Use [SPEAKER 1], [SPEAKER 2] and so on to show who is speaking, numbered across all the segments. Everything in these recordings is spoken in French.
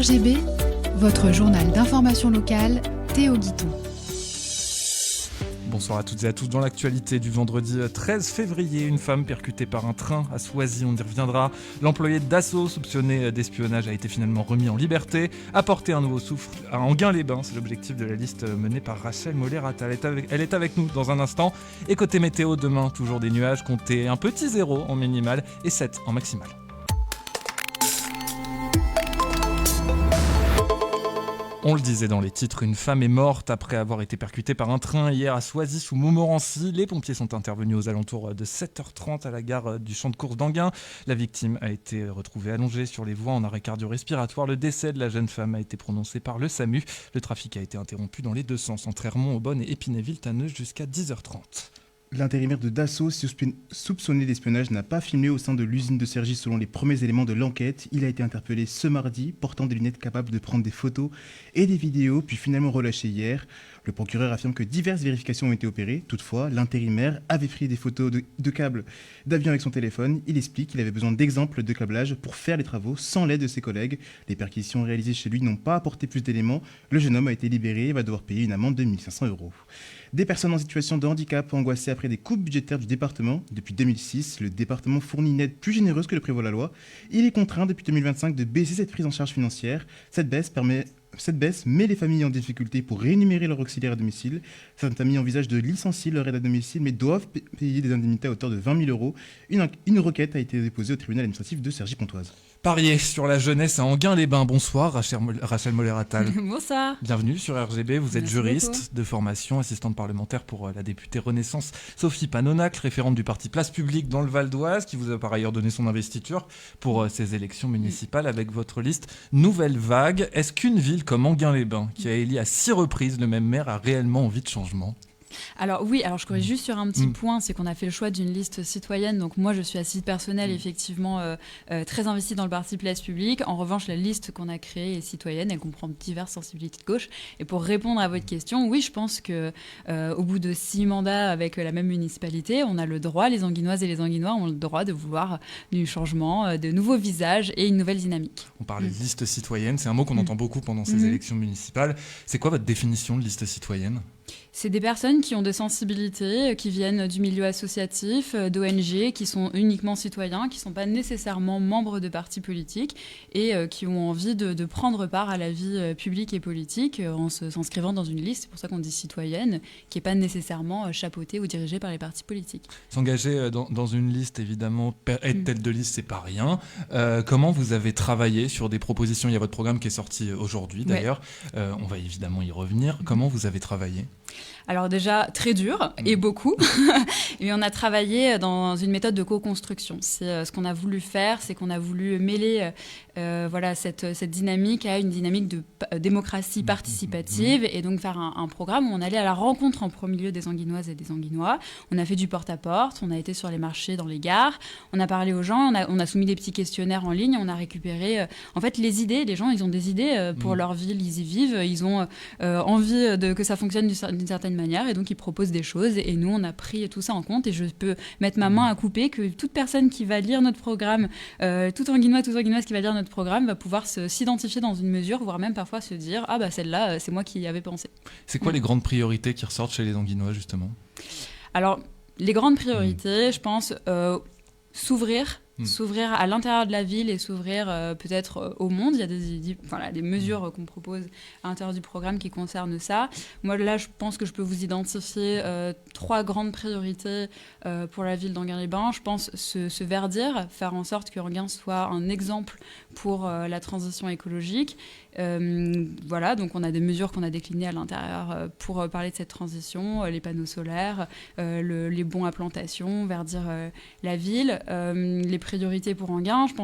[SPEAKER 1] RGB, votre journal d'information locale, Théo Guiton.
[SPEAKER 2] Bonsoir à toutes et à tous. Dans l'actualité du vendredi 13 février, une femme percutée par un train à Soisy, on y reviendra. L'employé d'Assaut soupçonné d'espionnage a été finalement remis en liberté. Apporter un nouveau souffle à Enghien-les-Bains, c'est l'objectif de la liste menée par Rachel Mollet-Rattal. Elle est avec nous dans un instant. Et côté météo, demain, toujours des nuages, comptez un petit 0 en minimal et 7 en maximal. On le disait dans les titres, une femme est morte après avoir été percutée par un train hier à Soisy sous Montmorency. Les pompiers sont intervenus aux alentours de 7h30 à la gare du champ de courses d'Enghien. La victime a été retrouvée allongée sur les voies en arrêt cardio-respiratoire. Le décès de la jeune femme a été prononcé par le SAMU. Le trafic a été interrompu dans les deux sens entre Hermont, Aubonne et Épinay-Villetaneuse jusqu'à 10h30.
[SPEAKER 3] L'intérimaire de Dassault, soupçonné d'espionnage, n'a pas filmé au sein de l'usine de Cergy selon les premiers éléments de l'enquête. Il a été interpellé ce mardi, portant des lunettes capables de prendre des photos et des vidéos, puis finalement relâché hier. Le procureur affirme que diverses vérifications ont été opérées. Toutefois, l'intérimaire avait pris des photos de câbles d'avion avec son téléphone. Il explique qu'il avait besoin d'exemples de câblage pour faire les travaux sans l'aide de ses collègues. Les perquisitions réalisées chez lui n'ont pas apporté plus d'éléments. Le jeune homme a été libéré et va devoir payer une amende de 1 500 €. Des personnes en situation de handicap angoissées après des coupes budgétaires du département. Depuis 2006, le département fournit une aide plus généreuse que le prévoit la loi. Il est contraint depuis 2025 de baisser cette prise en charge financière. Cette baisse met les familles en difficulté pour rémunérer leur auxiliaire à domicile. Certaines familles envisagent de licencier leur aide à domicile, mais doivent payer des indemnités à hauteur de 20 000 €. Une requête a été déposée au tribunal administratif de Cergy-Pontoise.
[SPEAKER 2] Parier sur la jeunesse à Enghien-les-Bains. Bonsoir Rachel Mollet-Rattal.
[SPEAKER 4] Bonsoir.
[SPEAKER 2] Bienvenue sur RGB, vous êtes
[SPEAKER 4] Merci
[SPEAKER 2] juriste
[SPEAKER 4] beaucoup.
[SPEAKER 2] de formation, assistante parlementaire pour la députée Renaissance Sophie Panonac, référente du parti Place Publique dans le Val d'Oise, qui vous a par ailleurs donné son investiture pour ces élections municipales avec votre liste Nouvelle Vague. Est-ce qu'une ville comme Enghien-les-Bains, qui a élu à 6 reprises le même maire, a réellement envie de changement ?
[SPEAKER 4] Alors oui, je corrige juste sur un petit point, c'est qu'on a fait le choix d'une liste citoyenne, donc moi je suis à titre personnel effectivement très investie dans le parti Place Publique. En revanche, la liste qu'on a créée est citoyenne, elle comprend diverses sensibilités de gauche. Et pour répondre à votre question, oui, je pense que au bout de 6 mandats avec la même municipalité, on a le droit, les Enghinoises et les Enghinois ont le droit de vouloir du changement, de nouveaux visages et une nouvelle dynamique.
[SPEAKER 2] On parlait de liste citoyenne, c'est un mot qu'on entend beaucoup pendant ces élections municipales. C'est quoi votre définition de liste citoyenne ?
[SPEAKER 4] C'est des personnes qui ont des sensibilités, qui viennent du milieu associatif, d'ONG, qui sont uniquement citoyens, qui ne sont pas nécessairement membres de partis politiques et qui ont envie de prendre part à la vie publique et politique en s'inscrivant dans une liste. C'est pour ça qu'on dit citoyenne, qui n'est pas nécessairement chapeautée ou dirigée par les partis politiques.
[SPEAKER 2] S'engager dans une liste, évidemment, être tête de liste, c'est pas rien. Comment vous avez travaillé sur des propositions ? Il y a votre programme qui est sorti aujourd'hui, d'ailleurs. Ouais. On va évidemment y revenir. Comment vous avez travaillé ?
[SPEAKER 4] Alors déjà, très dur et beaucoup. Et on a travaillé dans une méthode de co-construction. C'est ce qu'on a voulu faire, c'est qu'on a voulu mêler cette dynamique à une dynamique de démocratie participative et donc faire un programme où on allait à la rencontre en premier lieu des Enghinoises et des Enghinois. On a fait du porte-à-porte, on a été sur les marchés, dans les gares, on a parlé aux gens, on a soumis des petits questionnaires en ligne, on a récupéré les idées. Les gens, ils ont des idées pour leur ville, ils y vivent, ils ont envie que ça fonctionne d'une certaine manière et donc ils proposent des choses et nous on a pris tout ça en compte et je peux mettre ma main à couper que toute personne qui va lire notre programme, tout Enghinois, toute Enghinoise qui va lire notre programme va pouvoir s'identifier dans une mesure, voire même parfois se dire ah bah celle-là c'est moi qui y avais pensé.
[SPEAKER 2] C'est quoi les grandes priorités qui ressortent chez les Enghinois justement ? Alors
[SPEAKER 4] les grandes priorités, je pense s'ouvrir à l'intérieur de la ville et s'ouvrir peut-être au monde. Il y a des mesures qu'on propose à l'intérieur du programme qui concernent ça. Moi, là, je pense que je peux vous identifier 3 grandes priorités pour la ville d'Enghien-les-Bains. Je pense se verdir, faire en sorte que Enghien soit un exemple pour la transition écologique. Donc on a des mesures qu'on a déclinées à l'intérieur pour parler de cette transition, les panneaux solaires, les bons à plantation, verdir la ville, les priorités pour Enghien. Je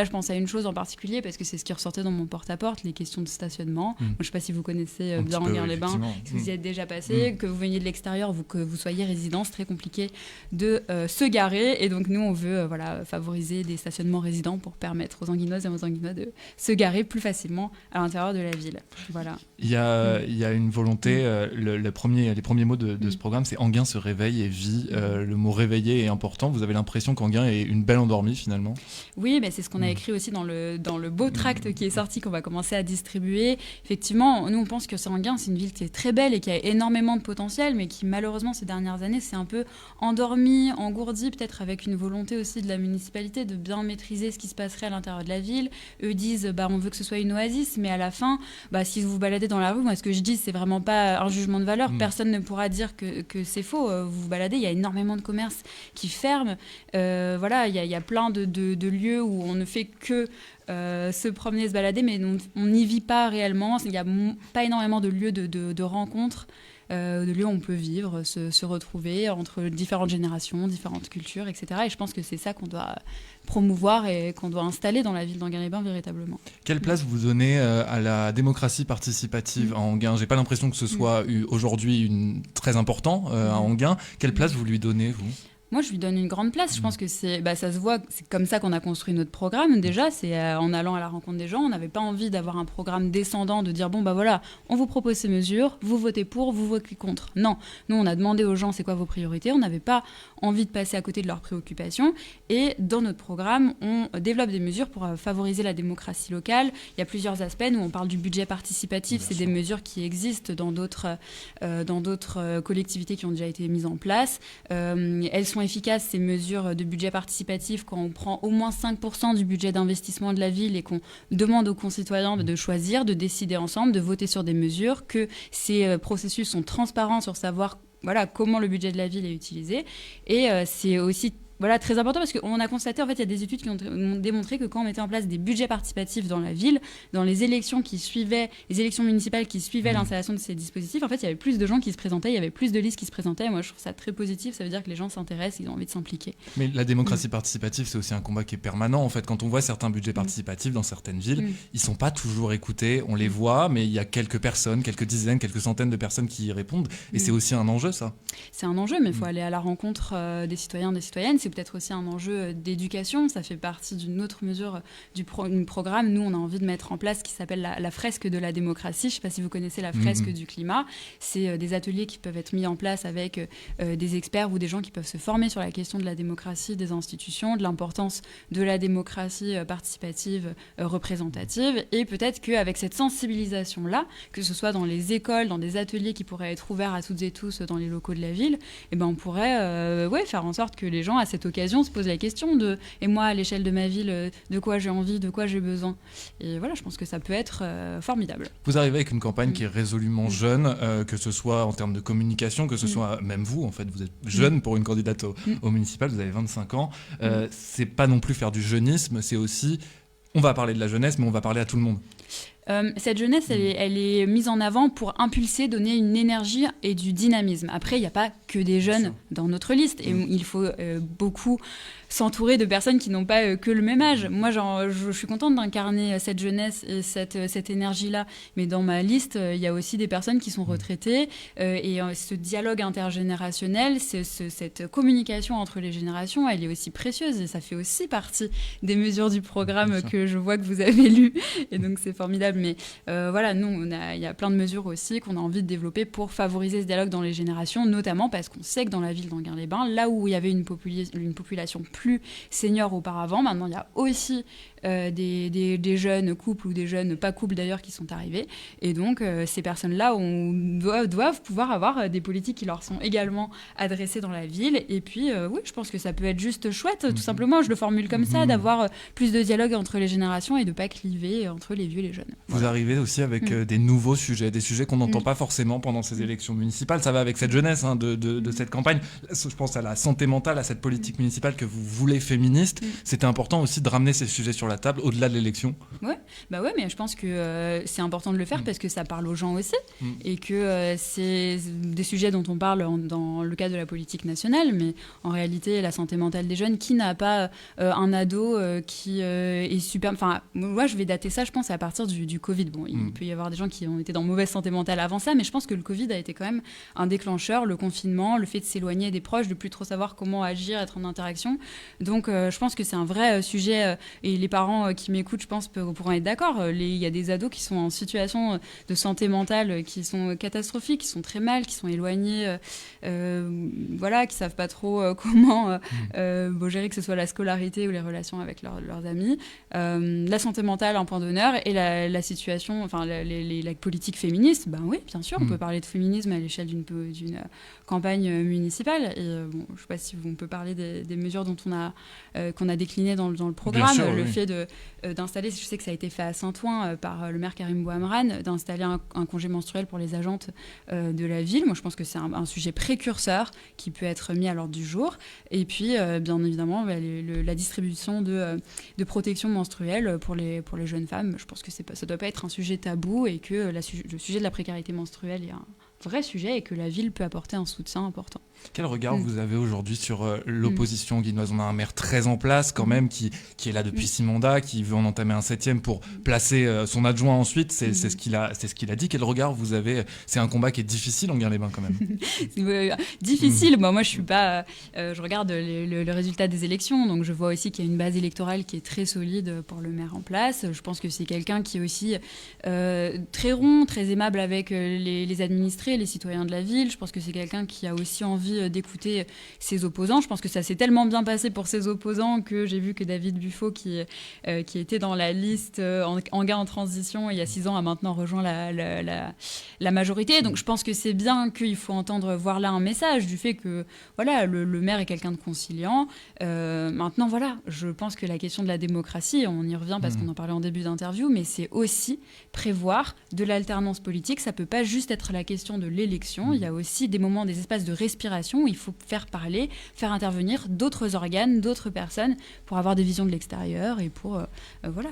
[SPEAKER 4] pense à une chose en particulier parce que c'est ce qui ressortait dans mon porte-à-porte, les questions de stationnement. Moi, je ne sais pas si vous connaissez bien Enghien-les-Bains, si vous y êtes déjà passé, que vous veniez de l'extérieur, que vous soyez résident, c'est très compliqué de se garer et donc nous on veut favoriser des stationnements résidents pour permettre aux Enghinoises et aux Enghinois de se garer plus facilement à l'intérieur de la ville. Voilà.
[SPEAKER 2] Il y a une volonté, les premiers mots de ce programme, c'est Enghien se réveille et vit. Le mot réveiller est important. Vous avez l'impression qu'Enghien est une belle endormie autonomie finalement.
[SPEAKER 4] Oui, mais c'est ce qu'on a écrit aussi dans le beau tract qui est sorti, qu'on va commencer à distribuer. Effectivement, nous on pense que Enghien, c'est une ville qui est très belle et qui a énormément de potentiel, mais qui malheureusement ces dernières années s'est un peu endormie, engourdie, peut-être avec une volonté aussi de la municipalité de bien maîtriser ce qui se passerait à l'intérieur de la ville. Eux disent on veut que ce soit une oasis, mais à la fin, si vous vous baladez dans la rue, moi ce que je dis c'est vraiment pas un jugement de valeur, personne ne pourra dire que c'est faux. Vous vous baladez, il y a énormément de commerces qui ferment. Voilà, il y a plein de lieux où on ne fait que se promener, se balader, mais on n'y vit pas réellement. Il n'y a pas énormément de lieux de rencontres, de lieux où on peut vivre, se retrouver entre différentes générations, différentes cultures, etc. Et je pense que c'est ça qu'on doit promouvoir et qu'on doit installer dans la ville d'Enghien-les-Bains véritablement.
[SPEAKER 2] Quelle place vous donnez à la démocratie participative à Enghien ? J'ai pas l'impression que ce soit aujourd'hui très important à Enghien. Quelle place vous lui donnez, vous ?
[SPEAKER 4] Moi, je lui donne une grande place. Je pense que ça se voit, c'est comme ça qu'on a construit notre programme. Déjà, c'est en allant à la rencontre des gens. On n'avait pas envie d'avoir un programme descendant, de dire voilà, on vous propose ces mesures, vous votez pour, vous votez contre. Non, nous, on a demandé aux gens c'est quoi vos priorités. On n'avait pas envie de passer à côté de leurs préoccupations. Et dans notre programme, on développe des mesures pour favoriser la démocratie locale. Il y a plusieurs aspects. Nous, on parle du budget participatif. C'est des mesures qui existent dans d'autres collectivités qui ont déjà été mises en place. Elles sont efficaces, ces mesures de budget participatif, quand on prend au moins 5% du budget d'investissement de la ville et qu'on demande aux concitoyens de choisir, de décider ensemble, de voter sur des mesures, que ces processus sont transparents sur savoir comment le budget de la ville est utilisé. Et c'est aussi très important parce qu'on a constaté, en fait, il y a des études qui ont démontré que quand on mettait en place des budgets participatifs dans la ville, dans les élections municipales qui suivaient l'installation de ces dispositifs, en fait, il y avait plus de gens qui se présentaient, il y avait plus de listes qui se présentaient. Et moi, je trouve ça très positif. Ça veut dire que les gens s'intéressent, ils ont envie de s'impliquer.
[SPEAKER 2] Mais la démocratie participative, c'est aussi un combat qui est permanent. En fait, quand on voit certains budgets participatifs dans certaines villes, ils sont pas toujours écoutés. On les voit, mais il y a quelques personnes, quelques dizaines, quelques centaines de personnes qui y répondent. Et c'est aussi un enjeu, ça.
[SPEAKER 4] C'est un enjeu, mais il faut aller à la rencontre des citoyens, des citoyennes. C'est peut-être aussi un enjeu d'éducation. Ça fait partie d'une autre mesure du programme. Nous, on a envie de mettre en place ce qui s'appelle la fresque de la démocratie. Je ne sais pas si vous connaissez la fresque du climat. C'est des ateliers qui peuvent être mis en place avec des experts ou des gens qui peuvent se former sur la question de la démocratie des institutions, de l'importance de la démocratie participative représentative. Et peut-être qu'avec cette sensibilisation-là, que ce soit dans les écoles, dans des ateliers qui pourraient être ouverts à toutes et tous dans les locaux de la ville, on pourrait faire en sorte que les gens, à cette occasion, se posent la question de « et moi, à l'échelle de ma ville, de quoi j'ai envie, de quoi j'ai besoin ?» Et voilà, je pense que ça peut être formidable.
[SPEAKER 2] Vous arrivez avec une campagne qui est résolument jeune, que ce soit en termes de communication, que ce soit même vous, en fait, vous êtes jeune pour une candidate au municipal, vous avez 25 ans. C'est pas non plus faire du jeunisme, c'est aussi, on va parler de la jeunesse, mais on va parler à tout le monde.
[SPEAKER 4] Cette jeunesse, elle est mise en avant pour impulser, donner une énergie et du dynamisme. Après, il n'y a pas que des jeunes dans notre liste. Et il faut beaucoup s'entourer de personnes qui n'ont pas que le même âge. Moi, je suis contente d'incarner cette jeunesse et cette énergie-là. Mais dans ma liste, il y a aussi des personnes qui sont retraitées. Et ce dialogue intergénérationnel, cette communication entre les générations, elle est aussi précieuse. Et ça fait aussi partie des mesures du programme que je vois que vous avez lues. Et donc, c'est formidable. Mais nous, il y a plein de mesures aussi qu'on a envie de développer pour favoriser ce dialogue dans les générations, notamment parce qu'on sait que dans la ville d'Enghien-les-Bains, là où il y avait une population plus senior auparavant, maintenant il y a aussi des jeunes couples ou des jeunes pas couples d'ailleurs qui sont arrivés. Et donc ces personnes-là doivent pouvoir avoir des politiques qui leur sont également adressées dans la ville. Et puis oui, je pense que ça peut être juste chouette, tout simplement, je le formule comme ça, d'avoir plus de dialogue entre les générations et de pas cliver entre les vieux et les jeunes.
[SPEAKER 2] Vous arrivez aussi avec des nouveaux sujets, des sujets qu'on n'entend pas forcément pendant ces élections municipales. Ça va avec cette jeunesse de cette campagne. Je pense à la santé mentale, à cette politique municipale que vous voulez féministe. C'était important aussi de ramener ces sujets sur la table au-delà de l'élection. Ouais,
[SPEAKER 4] mais je pense que c'est important de le faire parce que ça parle aux gens aussi et que c'est des sujets dont on parle dans le cadre de la politique nationale, mais en réalité, la santé mentale des jeunes, qui n'a pas un ado qui est super... Enfin, moi, je vais dater ça, je pense, à partir du Covid. Bon, il peut y avoir des gens qui ont été dans mauvaise santé mentale avant ça, mais je pense que le Covid a été quand même un déclencheur, le confinement, le fait de s'éloigner des proches, de plus trop savoir comment agir, être en interaction. Donc, je pense que c'est un vrai sujet et les parents parents qui m'écoutent, je pense, pourront être d'accord. Il y a des ados qui sont en situation de santé mentale qui sont catastrophiques, qui sont très mal, qui sont éloignés, voilà, qui savent pas trop comment gérer, que ce soit la scolarité ou les relations avec leurs amis. La santé mentale en point d'honneur et la situation, enfin la politique féministe. Ben oui, bien sûr, on peut parler de féminisme à l'échelle d'une campagne municipale. Et je sais pas si on peut parler des mesures dont qu'on a déclinées dans le programme.
[SPEAKER 2] Sûr,
[SPEAKER 4] le fait d'installer, je sais que ça a été fait à Saint-Ouen par le maire Karim Bouhamrane, d'installer un congé menstruel pour les agentes de la ville. Moi, je pense que c'est un sujet précurseur qui peut être mis à l'ordre du jour. Et puis, bien évidemment, la distribution de protection menstruelle pour les jeunes femmes. Je pense que ça ne doit pas être un sujet tabou et que le sujet de la précarité menstruelle est un vrai sujet et que la ville peut apporter un soutien important.
[SPEAKER 2] Quel regard vous avez aujourd'hui sur l'opposition guinoise? On a un maire très en place quand même, qui est là depuis 6 mandats, qui veut en entamer un 7e pour placer son adjoint ensuite. C'est ce qu'il a dit. Quel regard vous avez? C'est un combat qui est difficile, Enghien-les-Bains, quand même.
[SPEAKER 4] Difficile. Moi, je suis pas. Je regarde le résultat des élections, donc je vois aussi qu'il y a une base électorale qui est très solide pour le maire en place. Je pense que c'est quelqu'un qui est aussi très rond, très aimable avec les administrés, les citoyens de la ville. Je pense que c'est quelqu'un qui a aussi envie d'écouter ses opposants. Je pense que ça s'est tellement bien passé pour ses opposants que j'ai vu que David Buffo, qui était dans la liste Enghien en transition il y a 6 ans, a maintenant rejoint la majorité. Donc je pense que c'est bien qu'il faut voir là un message du fait que voilà, le maire est quelqu'un de conciliant. Maintenant, voilà, je pense que la question de la démocratie, on y revient parce qu'on en parlait en début d'interview, mais c'est aussi prévoir de l'alternance politique. Ça peut pas juste être la question de l'élection. Il y a aussi des moments, des espaces de respiration où il faut faire parler, faire intervenir d'autres organes, d'autres personnes pour avoir des visions de l'extérieur et pour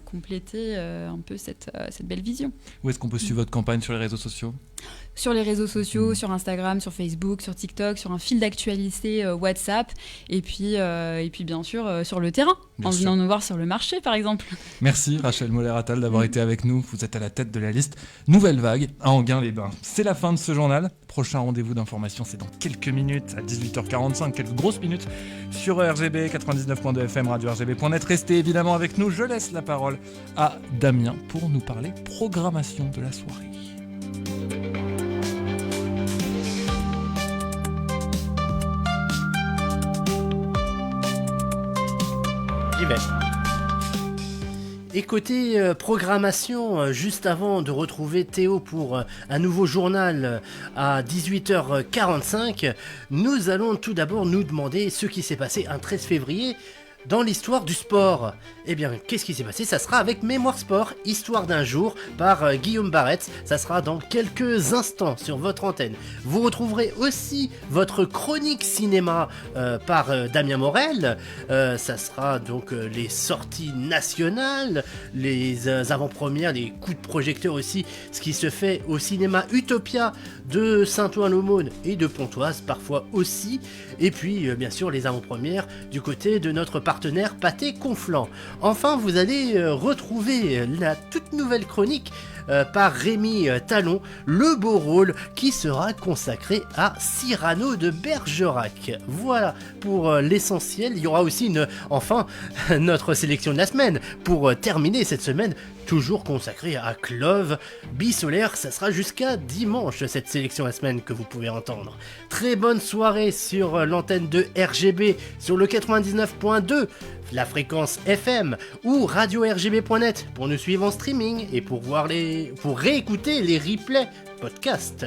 [SPEAKER 4] compléter un peu cette belle vision.
[SPEAKER 2] Où est-ce qu'on peut suivre votre campagne sur les réseaux sociaux?
[SPEAKER 4] Sur les réseaux sociaux, sur Instagram, sur Facebook, sur TikTok, sur un fil d'actualité WhatsApp et puis bien sûr sur le terrain, venant nous voir sur le marché par exemple.
[SPEAKER 2] Merci Rachel Moller-Attal d'avoir été avec nous. Vous êtes à la tête de la liste Nouvelle Vague à Enghien-les-Bains. C'est la fin de ce journal. Prochain rendez-vous d'information, c'est dans quelques minutes, à 18h45, quelques grosses minutes, sur RGB 99.2 FM, radio-rgb.net. Restez évidemment avec nous. Je laisse la parole à Damien pour nous parler programmation de la soirée.
[SPEAKER 5] Et côté programmation, juste avant de retrouver Théo pour un nouveau journal à 18h45, nous allons tout d'abord nous demander ce qui s'est passé un 13 février dans l'histoire du sport. Eh bien, qu'est-ce qui s'est passé? Ça sera avec Mémoire Sport, Histoire d'un jour, par Guillaume Barretz. Ça sera dans quelques instants sur votre antenne. Vous retrouverez aussi votre chronique cinéma par Damien Morel. Ça sera donc les sorties nationales, les avant-premières, les coups de projecteur aussi, ce qui se fait au cinéma Utopia de Saint-Ouen-l'Aumône et de Pontoise parfois aussi. Et puis, bien sûr, les avant-premières du côté de notre partenaire Pâté Conflant. Enfin, vous allez retrouver la toute nouvelle chronique par Rémi Talon, le beau rôle qui sera consacré à Cyrano de Bergerac. Voilà pour l'essentiel. Il y aura aussi notre sélection de la semaine pour terminer cette semaine, toujours consacrée à Clove Bisolaire. Ça sera jusqu'à dimanche cette sélection de la semaine que vous pouvez entendre. Très bonne soirée sur l'antenne de RGB sur le 99.2, la fréquence FM, ou radio-rgb.net pour nous suivre en streaming et pour réécouter les replays podcast,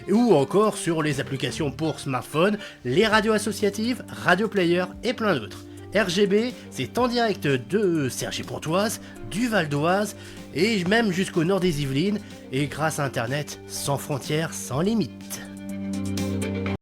[SPEAKER 5] ou encore sur les applications pour smartphone, les radios associatives, Radio Player et plein d'autres. RGB, c'est en direct de Cergy-Pontoise, du Val d'Oise et même jusqu'au nord des Yvelines, et grâce à Internet, sans frontières, sans limite.